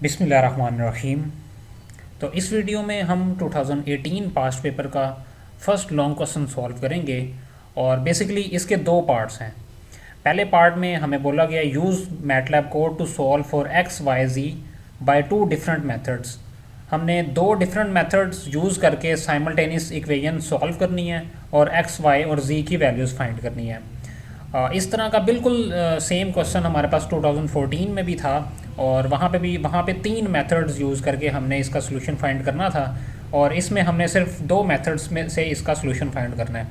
बिस्मिल्लाहिर्रहमानिर्रहीम। तो इस वीडियो में हम 2018 पास्ट पेपर का फर्स्ट लॉन्ग क्वेश्चन सॉल्व करेंगे और बेसिकली इसके दो पार्ट्स हैं। पहले पार्ट में हमें बोला गया use MATLAB code to solve for x y z by two different methods. हमने दो डिफरेंट मेथड्स यूज़ करके साइमल्टेनियस इक्वेशन सॉल्व करनी है और एक्स वाई और जी की वैल्यूज़ फाइंड करनी है। इस तरह का बिल्कुल सेम क्वेश्चन हमारे पास 2014 में भी था और वहाँ पे तीन मेथड्स यूज़ करके हमने इसका सोल्यूशन फाइंड करना था और इसमें हमने सिर्फ दो मेथड्स में से इसका सोल्यूशन फाइंड करना है।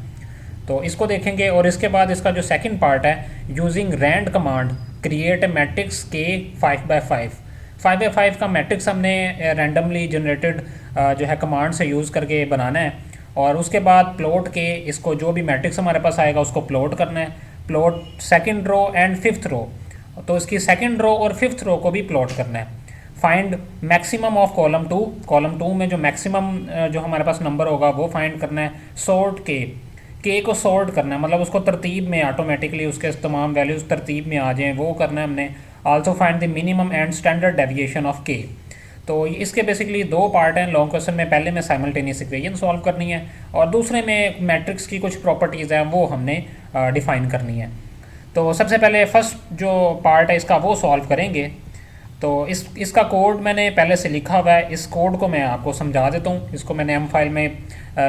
तो इसको देखेंगे और इसके बाद इसका जो सेकंड पार्ट है, using rand command create a matrix के 5x5। 5x5 का मैट्रिक्स हमने रैंडमली जनरेटेड जो है कमांड से यूज़ करके बनाना है और उसके बाद प्लॉट के इसको जो भी मैट्रिक्स हमारे पास आएगा उसको प्लॉट करना है। Plot second row and fifth row, तो इसकी सेकंड रो और फिफ्थ रो को भी प्लॉट करना है। Find maximum of column to में जो मैक्सिमम जो हमारे पास नंबर होगा वो फाइंड करना है। सॉर्ट के को सॉर्ट करना है, मतलब उसको तरतीब में ऑटोमेटिकली उसके तमाम वैल्यूज़ तरतीब में आ जाएं वो करना है हमने। Also find the minimum and standard deviation of के। तो इसके बेसिकली दो पार्ट हैं लॉन्ग क्वेश्चन में। पहले में साइमल्टेनियस इक्वेशन सॉल्व करनी है और दूसरे में मैट्रिक्स की कुछ प्रॉपर्टीज़ हैं वो हमने डिफ़ाइन करनी है। तो सबसे पहले फर्स्ट जो पार्ट है इसका वो सॉल्व करेंगे। तो इसका कोड मैंने पहले से लिखा हुआ है, इस कोड को मैं आपको समझा देता हूँ। इसको मैंने एम फाइल में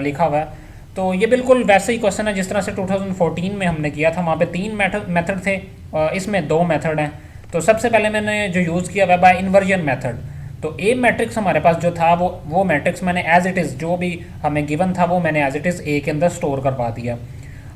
लिखा हुआ है। तो ये बिल्कुल वैसे ही क्वेश्चन है जिस तरह से 2014 में हमने किया था, वहाँ पे तीन मेथड थे, इसमें दो मेथड हैं। तो सबसे पहले मैंने जो यूज़ किया हुआ बाय इन्वर्जन मेथड। तो ए मैट्रिक्स हमारे पास जो था वो मैट्रिक्स मैंने एज इट इज़ जो भी हमें गिवन था वो मैंने एज इट इज़ ए के अंदर स्टोर करवा दिया।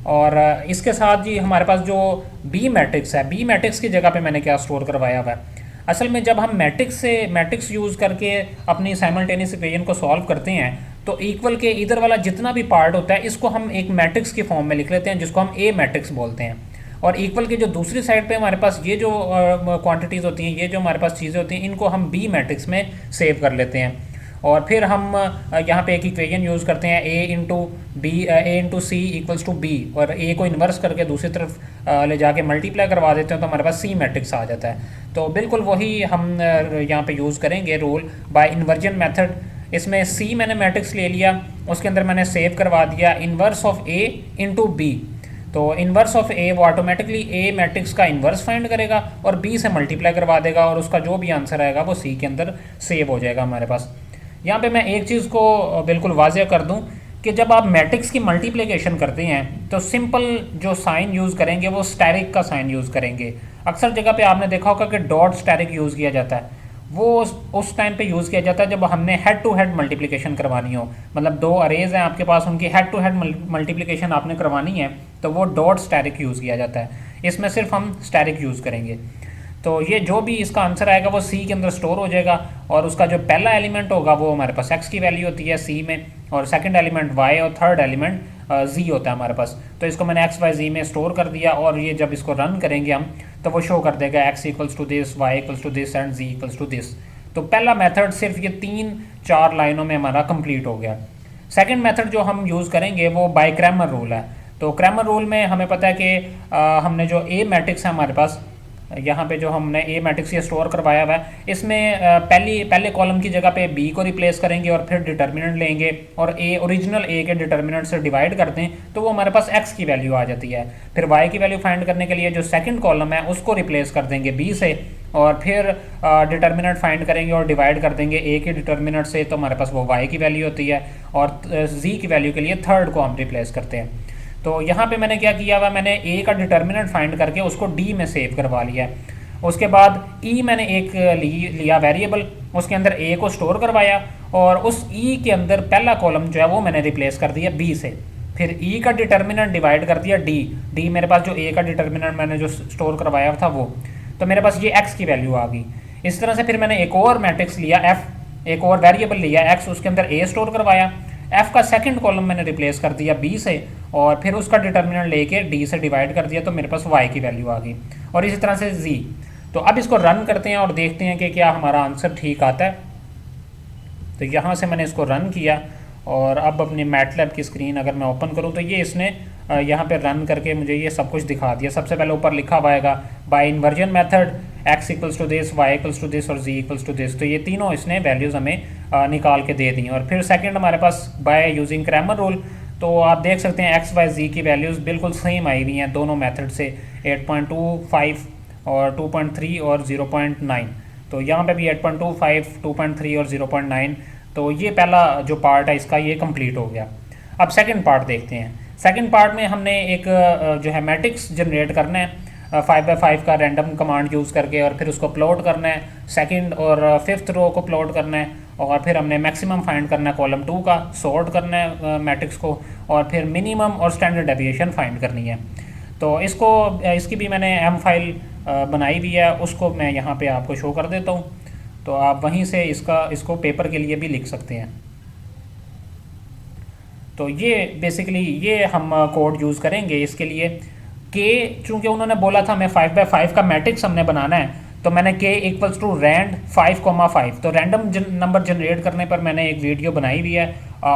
और इसके साथ जी हमारे पास जो बी मैट्रिक्स है, बी मैट्रिक्स की जगह पे मैंने क्या स्टोर करवाया हुआ है। असल में जब हम मैट्रिक्स यूज़ करके अपनी साइमल्टेनियस इक्वेशन को सॉल्व करते हैं तो इक्वल के इधर वाला जितना भी पार्ट होता है इसको हम एक मैट्रिक्स की फॉर्म में लिख लेते हैं जिसको हम ए मैट्रिक्स बोलते हैं। और इक्वल के जो दूसरी साइड पे हमारे पास ये जो क्वांटिटीज़ होती हैं, ये जो हमारे पास चीज़ें होती हैं, इनको हम बी मैट्रिक्स में सेव कर लेते हैं। और फिर हम यहाँ पे एक इक्वेशन यूज़ करते हैं A into C equals to B, और ए को इन्वर्स करके दूसरी तरफ ले जाके मल्टीप्लाई करवा देते हैं तो हमारे पास सी मैट्रिक्स आ जाता है। तो बिल्कुल वही हम यहाँ पे यूज़ करेंगे रूल बाय इन्वर्जन मेथड। इसमें सी मैंने मैट्रिक्स ले लिया, उसके अंदर मैंने सेव करवा दिया inverse of A into B. तो इन्वर्स ऑफ ए वो ऑटोमेटिकली ए मैट्रिक्स का इन्वर्स फाइंड करेगा और बी से मल्टीप्लाई करवा देगा और उसका जो भी आंसर आएगा वो सी के अंदर सेव हो जाएगा हमारे पास। यहाँ पे मैं एक चीज़ को बिल्कुल वाज़ेह कर दूँ कि जब आप मैट्रिक्स की मल्टीप्लिकेशन करते हैं तो सिंपल जो साइन यूज़ करेंगे वो स्टैरिक का साइन यूज़ करेंगे। अक्सर जगह पे आपने देखा होगा कि डॉट स्टैरिक यूज़ किया जाता है, वो उस टाइम पे यूज़ किया जाता है जब हमने हेड टू हेड मल्टीप्लिकेशन करवानी हो। मतलब दो अरेज हैं आपके पास, उनकी हेड टू हेड मल्टीप्लिकेशन आपने करवानी है तो वो डॉट स्टैरिक यूज़ किया जाता है। इसमें सिर्फ हम स्टैरिक यूज़ करेंगे। तो ये जो भी इसका आंसर आएगा वो सी के अंदर स्टोर हो जाएगा और उसका जो पहला एलिमेंट होगा वो हमारे पास एक्स की वैल्यू होती है सी में, और सेकंड एलिमेंट वाई और थर्ड एलिमेंट जी होता है हमारे पास। तो इसको मैंने एक्स वाई जी में स्टोर कर दिया और ये जब इसको रन करेंगे हम तो वो शो कर देगा x equals to this, y equals to this and z equals to this. तो पहला मेथड सिर्फ ये 3-4 लाइनों में हमारा कंप्लीट हो गया। सेकंड मेथड जो हम यूज़ करेंगे वो बाय क्रैमर रूल है। तो क्रैमर रूल में हमें पता है कि हमने जो ए मैट्रिक्स है हमारे पास, यहाँ पे जो हमने ए मैट्रिक्स ये स्टोर करवाया हुआ है, इसमें पहले कॉलम की जगह पे बी को रिप्लेस करेंगे और फिर डिटर्मिनेंट लेंगे और ए ओरिजिनल ए के डिटर्मिनेंट से डिवाइड करते हैं तो वो हमारे पास एक्स की वैल्यू आ जाती है। फिर वाई की वैल्यू फाइंड करने के लिए जो सेकंड कॉलम है उसको रिप्लेस कर देंगे बी से और फिर डिटर्मिनेंट फाइंड करेंगे और डिवाइड कर देंगे ए के डिटर्मिनेंट से, तो हमारे पास वो वाई की वैल्यू होती है। और जी की वैल्यू के लिए थर्ड को हम रिप्लेस करते हैं। तो यहाँ पे मैंने क्या किया हुआ, मैंने ए का डिटर्मिनेंट फाइंड करके उसको डी में सेव करवा लिया है। उसके बाद ई मैंने एक लिया वेरिएबल, उसके अंदर ए को स्टोर करवाया और उस ई के अंदर पहला कॉलम जो है वो मैंने रिप्लेस कर दिया बी से। फिर ई का डिटर्मिनेंट डिवाइड कर दिया डी मेरे पास जो ए का डिटर्मिनेंट मैंने जो स्टोर करवाया था वो, तो मेरे पास ये एक्स की वैल्यू आ गई। इस तरह से फिर मैंने एक और मैट्रिक्स लिया एफ, एक और वेरिएबल लिया एक्स, उसके अंदर ए स्टोर करवाया। एफ का सेकंड कॉलम मैंने रिप्लेस कर दिया बी से और फिर उसका डिटर्मिनेंट लेके डी से डिवाइड कर दिया तो मेरे पास वाई की वैल्यू आ गई। और इसी तरह से जी। तो अब इसको रन करते हैं और देखते हैं कि क्या हमारा आंसर ठीक आता है। तो यहाँ से मैंने इसको रन किया और अब अपनी मैटलैब की स्क्रीन अगर मैं ओपन करूँ तो ये इसने यहाँ पे रन करके मुझे ये सब कुछ दिखा दिया। सबसे पहले ऊपर लिखा हुआ आएगा by inversion method x equals to this, y equals to this और z इक्वल्स टू दिस। तो ये तीनों इसने वैल्यूज़ हमें निकाल के दे दी। और फिर सेकंड हमारे पास बाय यूजिंग क्रैमर रूल, तो आप देख सकते हैं x y z की वैल्यूज़ बिल्कुल सेम आई हुई हैं दोनों मेथड से, 8.25 और 2.3 और 0.9। तो यहाँ पे भी 8.25, 2.3 और 0.9। तो ये पहला जो पार्ट है इसका ये कंप्लीट हो गया। अब सेकंड पार्ट देखते हैं। सेकंड पार्ट में हमने एक जो है मैट्रिक्स जनरेट करना है 5x5 का रैंडम कमांड यूज़ करके, और फिर उसको प्लॉट करना है, सेकंड और फिफ्थ रो को प्लॉट करना है, और फिर हमने मैक्सिमम फाइंड करना है कॉलम 2 का, सॉर्ट करना है मैट्रिक्स को, और फिर मिनिमम और स्टैंडर्ड डेविएशन फाइंड करनी है। तो इसकी भी मैंने एम फाइल बनाई हुई है, उसको मैं यहाँ पे आपको शो कर देता हूँ। तो आप वहीं से इसको पेपर के लिए भी लिख सकते हैं। तो ये बेसिकली ये हम कोड यूज़ करेंगे इसके लिए। के चूँकि उन्होंने बोला था हमें 5x5 का मैट्रिक्स हमने बनाना है, तो मैंने के इक्वल्स टू रैंड 5,5। तो रैंडम नंबर जनरेट करने पर मैंने एक वीडियो बनाई हुई है,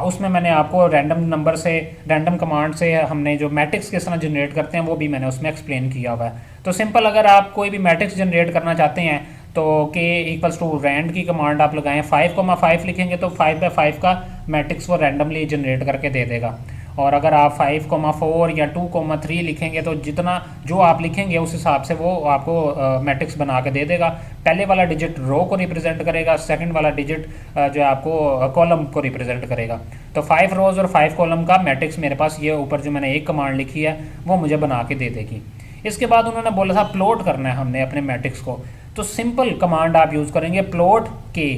उसमें मैंने आपको रैंडम कमांड से हमने जो मैट्रिक्स किस तरह जनरेट करते हैं वो भी मैंने उसमें एक्सप्लेन किया हुआ है। तो सिंपल, अगर आप कोई भी मैट्रिक्स जनरेट करना चाहते हैं तो के इक्वल्स टू रैंड की कमांड आप लगाएं, 5,5 लिखेंगे तो 5x5 का मैट्रिक्स वो रैंडमली जनरेट करके दे देगा। और अगर आप 5,4 या 2,3 लिखेंगे तो जितना जो आप लिखेंगे उस हिसाब से वो आपको मैट्रिक्स बना के दे देगा। पहले वाला डिजिट रो को रिप्रेजेंट करेगा, सेकंड वाला डिजिट जो है आपको कॉलम को रिप्रेजेंट करेगा। तो 5 रोज और 5 कॉलम का मैट्रिक्स मेरे पास ये ऊपर जो मैंने एक कमांड लिखी है वो मुझे बना के दे देगी। इसके बाद उन्होंने बोला था प्लॉट करना है हमने अपने मैट्रिक्स को, तो सिंपल कमांड आप यूज़ करेंगे प्लॉट के।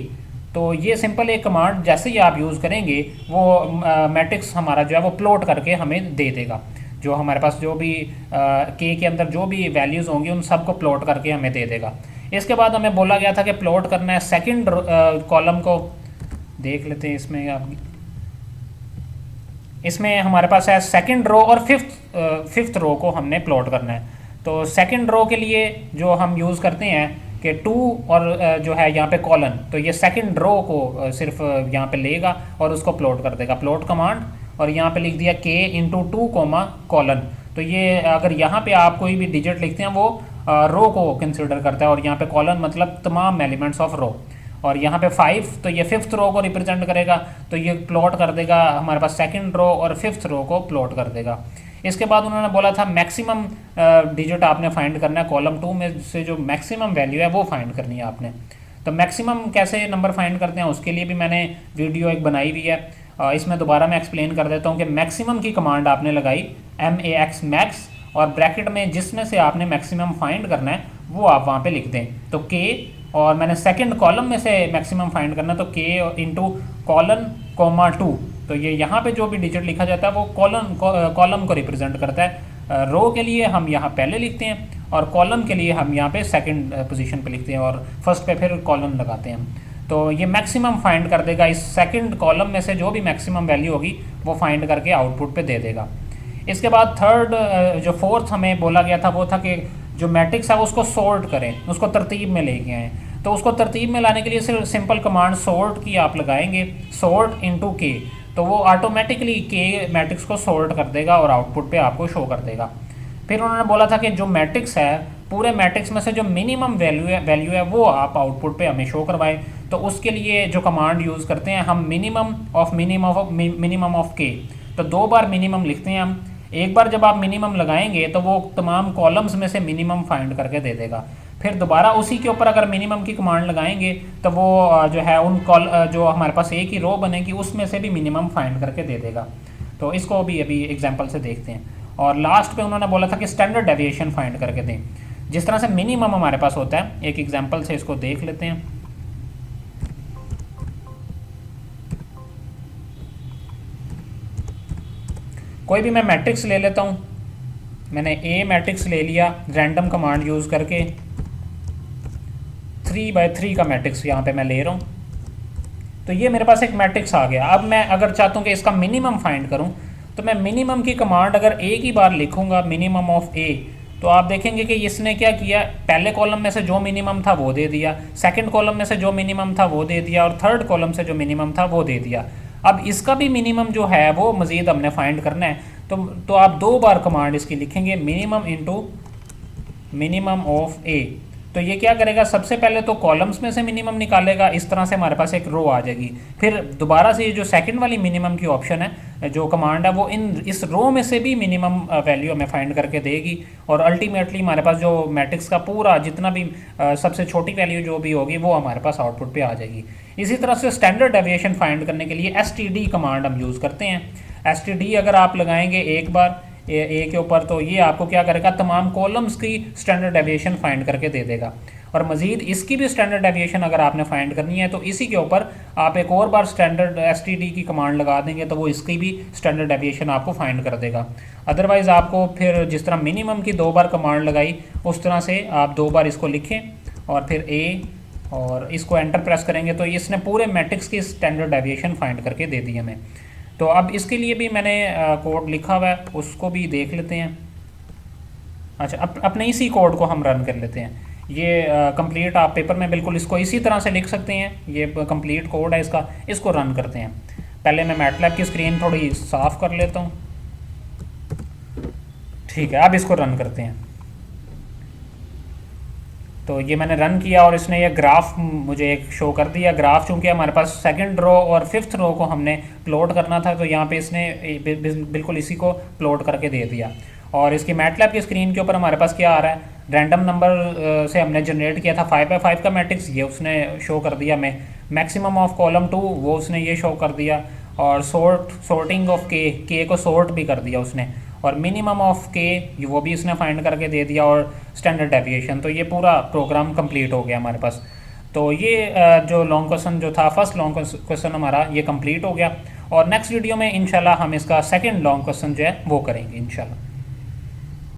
तो ये सिंपल एक कमांड जैसे ही आप यूज़ करेंगे वो मैट्रिक्स हमारा जो है वो प्लॉट करके हमें दे देगा। जो हमारे पास जो भी के अंदर जो भी वैल्यूज़ होंगी उन सब को प्लॉट करके हमें दे देगा। इसके बाद हमें बोला गया था कि प्लॉट करना है सेकंड कॉलम को। देख लेते हैं इसमें हमारे पास है सेकंड रो और फिफ्थ रो को हमने प्लॉट करना है। तो सेकंड रो के लिए जो हम यूज़ करते हैं कि 2 और जो है यहाँ पे कॉलन, तो ये सेकंड रो को सिर्फ यहाँ पे लेगा और उसको प्लॉट कर देगा, प्लॉट कमांड। और यहाँ पे लिख दिया के इंटू 2 कॉलन। तो ये अगर यहाँ पे आप कोई भी डिजिट लिखते हैं वो रो को कंसिडर करता है, और यहाँ पे कॉलन मतलब तमाम एलिमेंट्स ऑफ रो। और यहाँ पे 5 तो ये फिफ्थ रो को रिप्रेजेंट करेगा, तो ये प्लॉट कर देगा हमारे पास सेकंड रो और फिफ्थ रो को प्लॉट कर देगा। इसके बाद उन्होंने बोला था मैक्सिमम डिजिट आपने फाइंड करना है, कॉलम 2 में से जो मैक्सिमम वैल्यू है वो फाइंड करनी है आपने। तो मैक्सिमम कैसे नंबर फाइंड करते हैं उसके लिए भी मैंने वीडियो एक बनाई हुई है। इसमें दोबारा मैं एक्सप्लेन कर देता हूँ कि मैक्सिमम की कमांड आपने लगाई MAX मैक्स, और ब्रैकेट में जिसमें से आपने मैक्सिमम फाइंड करना है वो आप वहाँ पे लिख दें। तो के, और मैंने सेकंड कॉलम में से मैक्सिमम फाइंड करना, तो के इंटू कॉलन कोमा 2। तो ये यहाँ पे जो भी डिजिट लिखा जाता है वो कॉलम को रिप्रेजेंट करता है। रो के लिए हम यहाँ पहले लिखते हैं और कॉलम के लिए हम यहाँ पे सेकंड पोजीशन पे लिखते हैं, और फर्स्ट पे फिर कॉलम लगाते हैं। तो ये मैक्सिमम फाइंड कर देगा, इस सेकंड कॉलम में से जो भी मैक्सिमम वैल्यू होगी वो फाइंड करके आउटपुट पे दे देगा। इसके बाद जो फोर्थ हमें बोला गया था वो था कि जो मैट्रिक्स है उसको सॉर्ट करें, उसको तरतीब में लेके आएँ। तो उसको तरतीब में लाने के लिए सिर्फ सिंपल कमांड सॉर्ट की आप लगाएंगे, सॉर्ट इनटू के, तो वो ऑटोमेटिकली के मैट्रिक्स को सॉर्ट कर देगा और आउटपुट पे आपको शो कर देगा। फिर उन्होंने बोला था कि जो मैट्रिक्स है पूरे मैट्रिक्स में से जो मिनिमम वैल्यू है वो आप आउटपुट पे हमें शो करवाएं। तो उसके लिए जो कमांड यूज़ करते हैं हम मिनिमम ऑफ के, तो 2 बार मिनिमम लिखते हैं हम। एक बार जब आप मिनिमम लगाएंगे तो वो तमाम कॉलम्स में से मिनिमम फाइंड करके दे देगा। फिर दोबारा उसी के ऊपर अगर मिनिमम की कमांड लगाएंगे तो वो जो है जो हमारे पास एक ही रो बनेगी उसमें से भी मिनिमम फाइंड करके दे देगा। तो इसको भी अभी एग्जांपल से देखते हैं। और लास्ट पे उन्होंने बोला था कि स्टैंडर्ड डेविएशन फाइंड करके दें, जिस तरह से मिनिमम हमारे पास होता है। एक एग्जांपल से इसको देख लेते हैं। कोई भी मैं मैट्रिक्स ले लेता हूँ, मैंने ए मैट्रिक्स ले लिया रैंडम कमांड यूज़ करके, 3x3 का मैट्रिक्स यहाँ पे मैं ले रहा हूँ। तो ये मेरे पास एक मैट्रिक्स आ गया। अब मैं अगर चाहता हूँ कि इसका मिनिमम फाइंड करूँ तो मैं मिनिमम की कमांड अगर एक ही बार लिखूँगा, मिनिमम ऑफ ए, तो आप देखेंगे कि इसने क्या किया, पहले कॉलम में से जो मिनिमम था वो दे दिया, सेकंड कॉलम में से जो मिनिमम था वो दे दिया, और थर्ड कॉलम से जो मिनिमम था वो दे दिया। अब इसका भी मिनिमम जो है वो मज़ीद हमने फाइंड करना है। तो आप 2 बार कमांड इसकी लिखेंगे, मिनिमम इंटू मिनिमम ऑफ ए। तो ये क्या करेगा, सबसे पहले तो कॉलम्स में से मिनिमम निकालेगा, इस तरह से हमारे पास एक रो आ जाएगी। फिर दोबारा से ये जो सेकंड वाली मिनिमम की ऑप्शन है, जो कमांड है, वो इस रो में से भी मिनिमम वैल्यू हमें फाइंड करके देगी। और अल्टीमेटली हमारे पास जो मैट्रिक्स का पूरा जितना भी सबसे छोटी वैल्यू जो भी होगी वो हमारे पास आउटपुट पे आ जाएगी। इसी तरह से स्टैंडर्ड डेविएशन फाइंड करने के लिए STD कमांड हम यूज़ करते हैं। STD अगर आप लगाएंगे एक बार ए के ऊपर, तो ये आपको क्या करेगा, तमाम कॉलम्स की स्टैंडर्ड डेविएशन फाइंड करके दे देगा। और मज़ीद इसकी भी स्टैंडर्ड डेविएशन अगर आपने फाइंड करनी है तो इसी के ऊपर आप एक और बार स्टैंडर्ड STD की कमांड लगा देंगे तो वो इसकी भी स्टैंडर्ड डेविएशन आपको फाइंड कर देगा। अदरवाइज़ आपको फिर जिस तरह मिनिमम की 2 बार कमांड लगाई उस तरह से आप 2 बार इसको लिखें और फिर और इसको एंटर प्रेस करेंगे तो इसने पूरे मैट्रिक्स की स्टैंडर्ड डेविएशन फाइंड करके दे दी हमें। तो अब इसके लिए भी मैंने कोड लिखा हुआ है, उसको भी देख लेते हैं। अच्छा, अपने इसी कोड को हम रन कर लेते हैं। ये कंप्लीट आप पेपर में बिल्कुल इसको इसी तरह से लिख सकते हैं, ये कंप्लीट कोड है इसका। इसको रन करते हैं। पहले मैं मैटलैब की स्क्रीन थोड़ी साफ़ कर लेता हूँ। ठीक है, अब इसको रन करते हैं। तो ये मैंने रन किया और इसने ये ग्राफ मुझे एक शो कर दिया। ग्राफ चूँकि हमारे पास सेकंड रो और फिफ्थ रो को हमने प्लॉट करना था, तो यहाँ पे इसने बिल्कुल इसी को प्लॉट करके दे दिया। और इसकी मैटलैब की स्क्रीन के ऊपर हमारे पास क्या आ रहा है, रैंडम नंबर से हमने जनरेट किया था 5x5 का मैट्रिक्स, ये उसने शो कर दिया। मैं मैक्सिमम ऑफ कॉलम 2 वो उसने ये शो कर दिया। और सॉर्टिंग ऑफ के को सॉर्ट भी कर दिया उसने। और मिनिमम ऑफ के वो भी इसने फाइंड करके दे दिया। और स्टैंडर्ड डेविएशन, तो ये पूरा प्रोग्राम कंप्लीट हो गया हमारे पास। तो ये जो लॉन्ग क्वेश्चन जो था, फर्स्ट लॉन्ग क्वेश्चन हमारा ये कंप्लीट हो गया। और नेक्स्ट वीडियो में इंशाल्लाह हम इसका सेकंड लॉन्ग क्वेश्चन जो है वो करेंगे इंशाल्लाह।